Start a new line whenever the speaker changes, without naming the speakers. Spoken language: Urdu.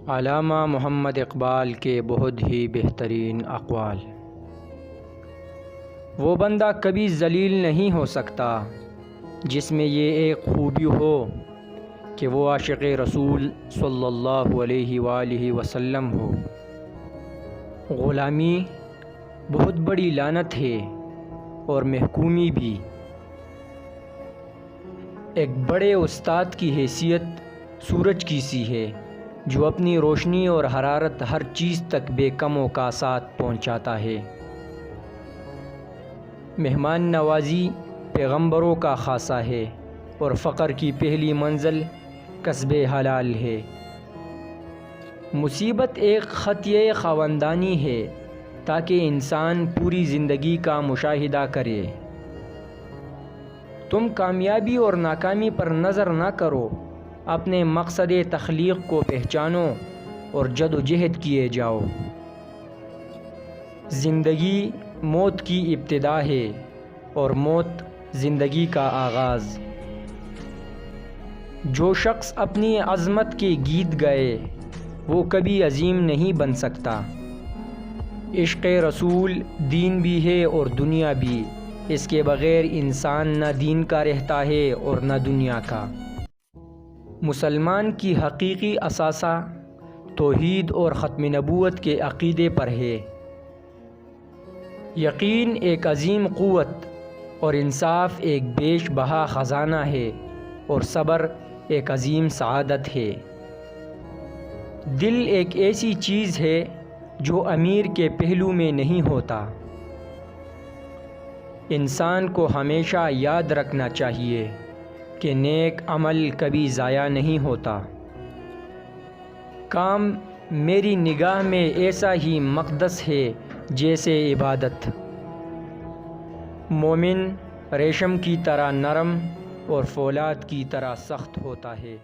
علامہ محمد اقبال کے بہت ہی بہترین اقوال۔ وہ بندہ کبھی ذلیل نہیں ہو سکتا جس میں یہ ایک خوبی ہو کہ وہ عاشق رسول صلی اللہ علیہ وآلہ وسلم ہو۔ غلامی بہت بڑی لعنت ہے اور محکومی بھی۔ ایک بڑے استاد کی حیثیت سورج کی سی ہے جو اپنی روشنی اور حرارت ہر چیز تک بے کم و کاسات پہنچاتا ہے۔ مہمان نوازی پیغمبروں کا خاصہ ہے اور فقر کی پہلی منزل کسب حلال ہے۔ مصیبت ایک خطیہ خواندانی ہے تاکہ انسان پوری زندگی کا مشاہدہ کرے۔ تم کامیابی اور ناکامی پر نظر نہ کرو، اپنے مقصد تخلیق کو پہچانو اور جد و جہد کیے جاؤ۔ زندگی موت کی ابتدا ہے اور موت زندگی کا آغاز۔ جو شخص اپنی عظمت کے گیت گائے وہ کبھی عظیم نہیں بن سکتا۔ عشق رسول دین بھی ہے اور دنیا بھی، اس کے بغیر انسان نہ دین کا رہتا ہے اور نہ دنیا کا۔ مسلمان کی حقیقی اثاثہ توحید اور ختم نبوت کے عقیدے پر ہے۔ یقین ایک عظیم قوت اور انصاف ایک بیش بہا خزانہ ہے اور صبر ایک عظیم سعادت ہے۔ دل ایک ایسی چیز ہے جو امیر کے پہلو میں نہیں ہوتا۔ انسان کو ہمیشہ یاد رکھنا چاہیے کہ نیک عمل کبھی ضائع نہیں ہوتا۔ کام میری نگاہ میں ایسا ہی مقدس ہے جیسے عبادت۔ مومن ریشم کی طرح نرم اور فولاد کی طرح سخت ہوتا ہے۔